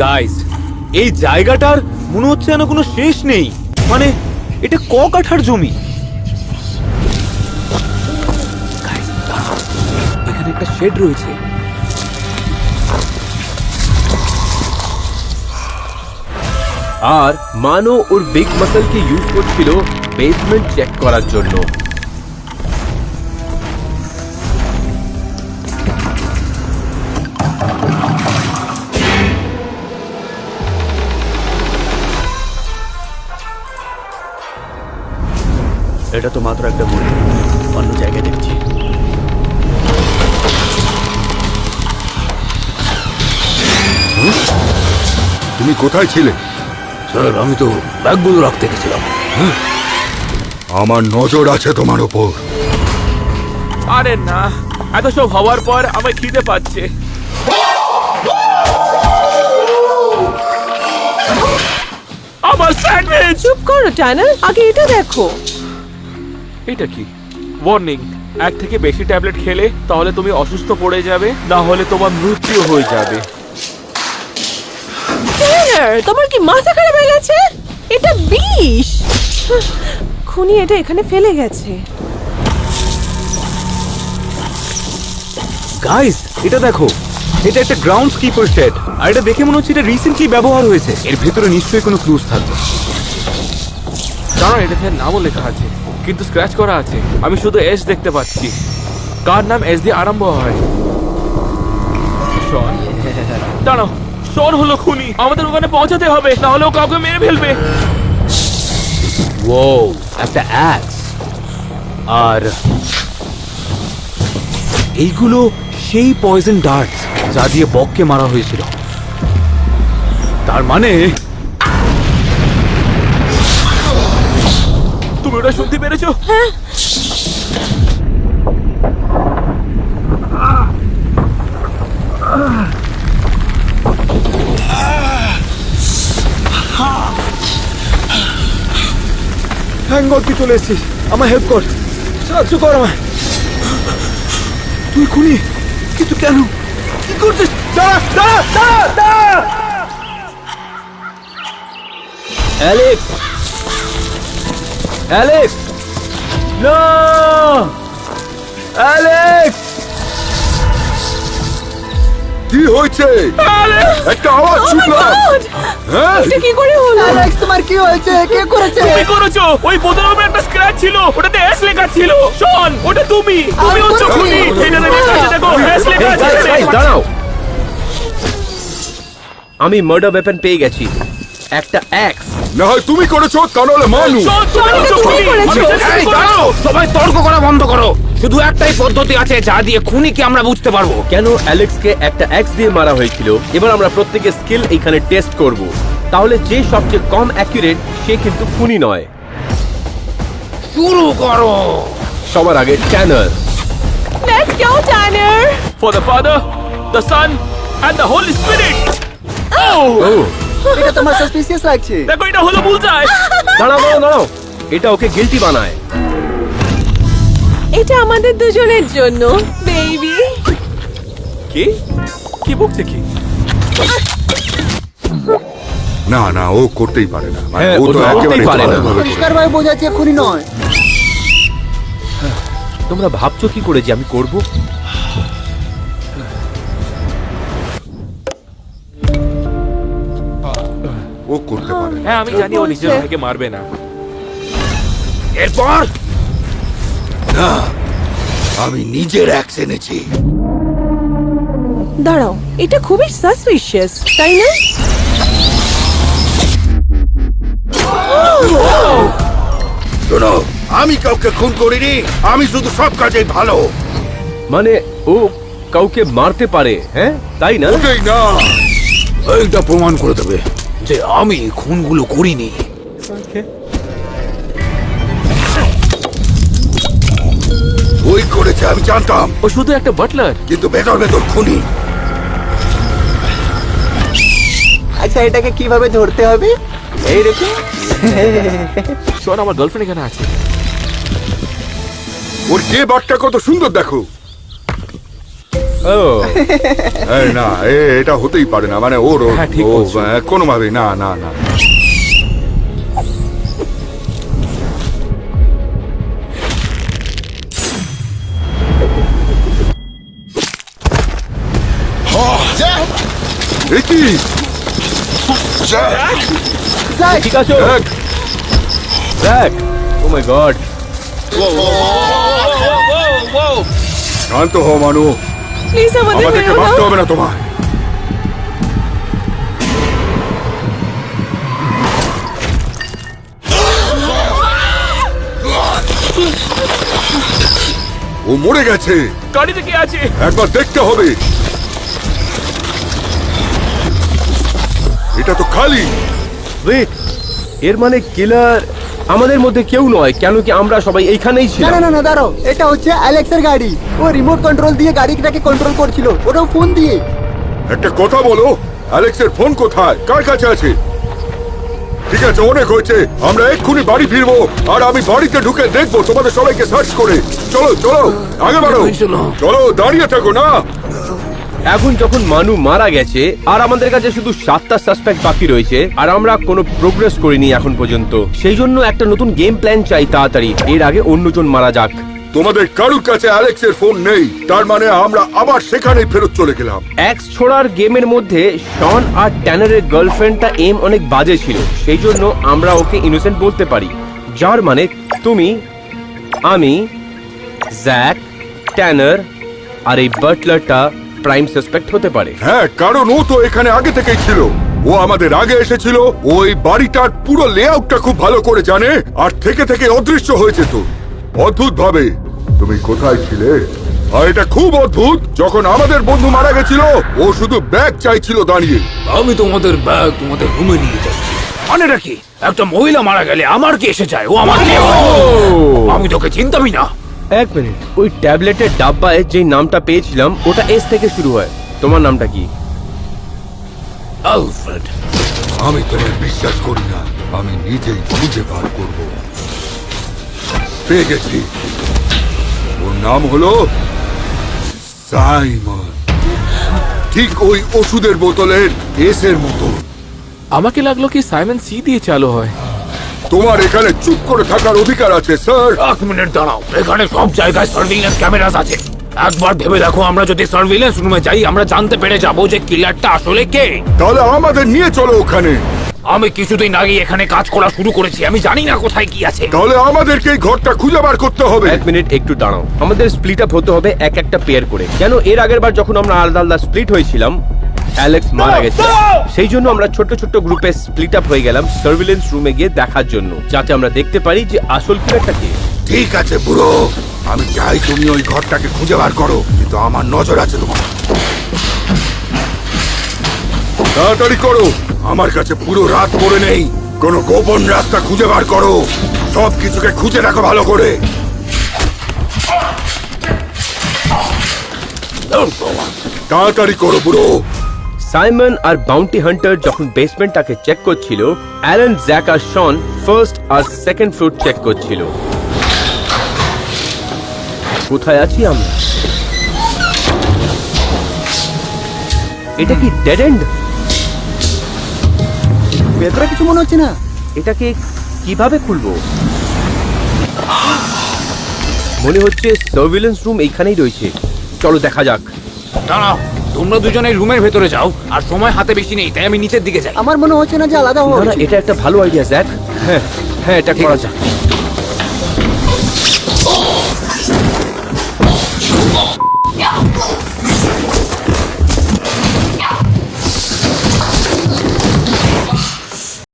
Guys, এই জায়গাটার মনে হচ্ছে যেন কোনো শেষ নেই। মানে এটা ক কাঠার জমি। Guys, দাঁড়াও, এখানে একটা শেড রয়েছে। আর মানো ওর বিগ মাসলকে ইউজ করছিল বেসমেন্ট চেক করার জন্য। এটা তো মাত্র একটা বই, অন্য জায়গায় দেখছি। তুমি কোথায় ছিলে? স্যার, আমি তো ব্যাগগুলো রাখতে গেছিলাম। আমার নজর আছে তোমার ওপর। আরে না, এত সব হওয়ার পর আমার খিদে পাচ্ছে। আমার স্যান্ডউইচ। চুপ করো টাইনার, আগে এটা দেখো। এটা কি? ওয়ার্নিং, এক থেকে বেশি ট্যাবলেট খেলে তাহলে তুমি অসুস্থ পড়ে যাবে, না হলে তোমার মৃত্যু হয়ে যাবে। টাইনার, তোমার কি মাথা খারাপ হয়ে গেছে? এটা বিষ। খুনি এটা এখানে ফেলে গেছে। গাইস, এটা দেখো, এটা একটা গ্রাউন্ড স্কিপার শেড। আর এটা দেখে মনে হচ্ছে এটা রিসেন্টলি ব্যবহার হয়েছে। এর ভেতরে নিশ্চয়ই কোনো ক্লুজ থাকবে। কারণ এটাতে নামও লেখা আছে, কিন্তু স্ক্র্যাচ করা আছে। আমি শুধু এস দেখতে পাচ্ছি। কার নাম এস দিয়ে আরম্ভ হয়? শন। দাঁড়াও, শন হলো খুনি। আমাদের ওখানে পৌঁছাতে হবে, না হলে ও কাউকে মেরে ফেলবে। ও, একটা অ্যাক্স। আর এইগুলো সেই পয়জন ডার্টস যা দিয়ে বককে মারা হয়েছিল। তার মানে তুমি ওটা শুনতে পেরেছো? থ্যাংক গড তুই চলে এসেছিস। আমায় হেল্প কর, সাহায্য কর আমায়। তুই খুনি, কিন্তু কেন? কি করছিস? দাঁড়া দাঁড়া দাঁড়া দাঁড়া! অ্যালেক্স, অ্যালেক্স, না, অ্যালেক্স! কি হয়েছে? একটা আওয়াজ শুনলাম। হ্যাঁ? এটা কি করে হলো? তোমার কি হয়েছে? কে করেছে? তুমি করেছো। ওই বোতলের উপরে একটা স্ক্র্যাচ ছিল, ওটাতে এস লেখা ছিল। শন, ওটা তুমি। তুমি হচ্ছ খুনি। এটা দেখো, এস লেখা আছে। গাইস, দাঁড়াও, আমি মার্ডার ওয়েপন পেয়ে গেছি, একটা অ্যাক্স। না হয় তুমি করেছো, তা নাহলে মানু। শন, তুমি হচ্ছ তুমি খুনি। করেছো। আমি জানি তুমি করেছো। সবাই তর্ক করা বন্ধ করো। শুধু একটাই পদ্ধতি আছে যা দিয়ে খুনিকে আমরা বুঝতে পারবো। কেন অ্যালেক্সকে একটা অ্যাক্স দিয়ে মারা হয়েছিল। এবার আমরা প্রত্যেকের স্কিল এখানে টেস্ট করব। তাহলে যে সবচেয়ে কম অ্যাকুরেট সে কিন্তু খুনি নয়। শুরু করো। সবার আগে Tanner. Let's go Tyner. For the Father, the Son, and the Holy Spirit. এটা তোমার সাসপিসিয়াস লাগছে। দেখো, এটা হলো বুলজাই। দাঁড়াও দাঁড়াও দাঁড়াও, এটা ওকে গিল্টি বানায়। এটা আমাদের দুজনের জন্য, বেবি। কি? কি বকছে কি? না না, ও করতেই পারে না। মানে হ্যাঁ, ও ও তো তো একেবারে করতেই পারে না। ভালোভাবে করে। পরিষ্কারভাবে বোঝা যাচ্ছে খুনি নয়। তোমরা ভাবছো কি করে যে আমি করব? ও করতে পারে না। হ্যাঁ, আমি জানি ও নিজের ভাইকে মারবে না। এরপর না, আমি নিজের অ্যাক্স এনেছি। দাঁড়াও, এটা খুবই সাসপিশিয়াস, তাই না? শোনো, আমি কাউকে খুন করিনি। আমি শুধু সব কাজেই ভালো। মানে ও কাউকে মারতে পারে, হ্যাঁ তাই না? ওটাই না, এইটা প্রমাণ করে দেবে যে আমি খুনগুলো করিনি। ওই করেছে, আমি জানতাম। ও শুধু একটা বাটলার। কিন্তু ভেতর ভেতর খুনি। আচ্ছা, এটাকে কিভাবে ধরতে হবে? এই দেখো। শোন, আমার গার্লফ্রেন্ড এখানে আছে। ওর কে বাটটা কত সুন্দর দেখো। ও এই না, এটা হতেই পারে না, মানে ওর হ্যাঁ, ঠিক বলছো। কোনোভাবে না না না। এ কি? ঠিক আছে জ্যাক, জ্যাক, ও মাই গড, শান্ত হও মানু, প্লিজ আমাদের আমাদেরকে বেরো ভাবতে দাও। হবে না তোমার। ও মরে গেছে, গাড়িতে কে আছে? একবার দেখতে হবে। এটা তো খালি। ওয়েট, এর মানে কিলার আমাদের মধ্যে কেউ নয়, কেন কি আমরা সবাই এইখানেই না ছিলাম? না না না দাঁড়াও, এটা হচ্ছে অ্যালেক্সের গাড়ি। ও রিমোট কন্ট্রোল দিয়ে গাড়িটাকে কন্ট্রোল করছিল, ওটাও ফোন দিয়ে। একটা কথা বলো, অ্যালেক্সের ফোন কোথায়, কার কাছে আছে? ঠিক আছে, অনেক হয়েছে, আমরা এক্ষুনি বাড়ি ফিরবো, আর আমি বাড়িতে ঢুকে দেখবো তোমাদের সবাইকে সার্চ করে। চলো চলো, আগে বাড়ো, চলো, দাঁড়িয়ে থাকো না। এখন যখন মানু মারা গেছে আর আমাদের কাছে শুধু 7টা সাসপেক্ট বাকি রয়েছে, আর আমরা কোনো প্রোগ্রেস করিনি এখন পর্যন্ত, সেই জন্য একটা নতুন গেম প্ল্যান চাই তাড়াতাড়ি, এর আগে অন্যজন মারা যাক। তোমাদের কারুর কাছে অ্যালেক্সের ফোন নেই, তার মানে আমরা আবার সেখানেই ফেরত চলে গেলাম। এক্স ছোড়ার গেমের মধ্যে শন আর ট্যানারের গার্লফ্রেন্ডটা এম অনেক বাজে ছিল, সেই জন্য আমরা ওকে ইনোসেন্ট বলতে পারি, যার মানে তুমি, আমি, জ্যাক, ট্যানার আর এই বাটলারটা প্রাইম সাসপেক্ট হতে পারে। হ্যাঁ, কারণ ও তো এখানে আগে থেকেই ছিল, ও আমাদের আগে এসেছিল, ওই বাড়িটার পুরো লেআউটটা খুব ভালো করে জানে, আর থেকে থেকে অদৃশ্য হয়েছে তো অদ্ভুত ভাবে। তুমি কোথায় ছিলে? আর এটা খুব অদ্ভুত, যখন আমাদের বন্ধু মারা গেছিল ও শুধু ব্যাগ চাইছিল দাঁড়িয়ে। আমি তোমাদের ব্যাগ তোমাদের রুমে নিয়ে যাচ্ছি। মনে রাখি, একটা মহিলা মারা গেলে আমার কি এসে যায়? ও আমার কে হয়? আমি তোকে চিনতামই না। এক মিনিট, ওই ট্যাবলেটের ডাব্বায় যে নামটা পেয়েছিলাম ওটা এস থেকে শুরু হয়। তোমার নামটা কি? আলফ্রেড। আমি তোমায় বিশ্বাস করি না, আমি নিজেই খুঁজে বার করব। পেয়ে গেছি, ওর নাম হলো সাইমন, ঠিক ওই ওষুধের বোতলের এসের মতো। আমাকে লাগলো কি সাইমন সি দিয়ে চালু হয়। তোমার এখানে চুপ করে থাকার অধিকার আছে স্যার। এক মিনিট দাঁড়াও, এখানে সব জায়গায় সার্ভিলেন্স ক্যামেরাস আছে। একবার ভেবে দেখো, আমরা যদি সার্ভিলেন্স রুমে যাই, আমরা জানতে পেরে যাবো যে কিলারটা আসলে কে। তাহলে আমাদের নিয়ে চলো ওখানে। আমি কিছুদিন আগে এখানে কাজ করা শুরু করেছি, আমি জানি না কোথায় কি আছে। তাহলে আমাদেরকে এই ঘরটা খুঁজে বার করতে হবে। এক মিনিট, একটু দাঁড়াও, আমাদের স্প্লিট আপ হতে হবে এক একটা পেয়ার করে, কেন এর আগের বার যখন আমরা আলাদা আলাদা স্প্লিট হয়েছিলাম অ্যালেক্স মারা গেছে, সেই জন্য আমরা ছোট ছোট গ্রুপে স্প্লিট আপ হয়ে গেলাম সার্ভিলেন্স রুমে গিয়ে দেখার জন্য, যাতে আমরা দেখতে পারি যে আসল কিলারটা কে। ঠিক আছে বুড়ো, আমি চাই তুমি ওই ঘরটাকে খুঁজে বার করো, কিন্তু আমার নজর আছে তোমার। তাড়াতাড়ি করো, আমার কাছে পুরো রাত পড়ে নেই। কোনো গোপন রাস্তা খুঁজে বার করো, সব কিছুকে খুঁজে রাখো ভালো করে। তাড়াতাড়ি করো বুড়ো। সাইমন আর বাউন্টি হান্টার যখন বেসমেন্টটাকে চেক করছিল, অ্যালেন, জ্যাক আর শন ফার্স্ট আর সেকেন্ড ফ্লোর চেক করছিল। কোথায় আছি আমরা? এটা কি ডেড এন্ড? ভেতরে কিছু মনে হচ্ছে না। এটাকে কিভাবে খুলবো? মনে হচ্ছে সার্ভিলেন্স রুম এইখানেই রয়েছে, চলো দেখা যাক। দাঁড়াও, তোমরা দুজনে রুমের ভেতরে যাও, আর সময় হাতে বেশি নেই, তাই আমি নিচের দিকে যাই। আমার মনে হচ্ছে না যে আলাদা না হওয়া না, উচিত। এটা একটা ভালো আইডিয়া জ্যাক। হ্যাঁ হ্যাঁ, এটা করা যাক।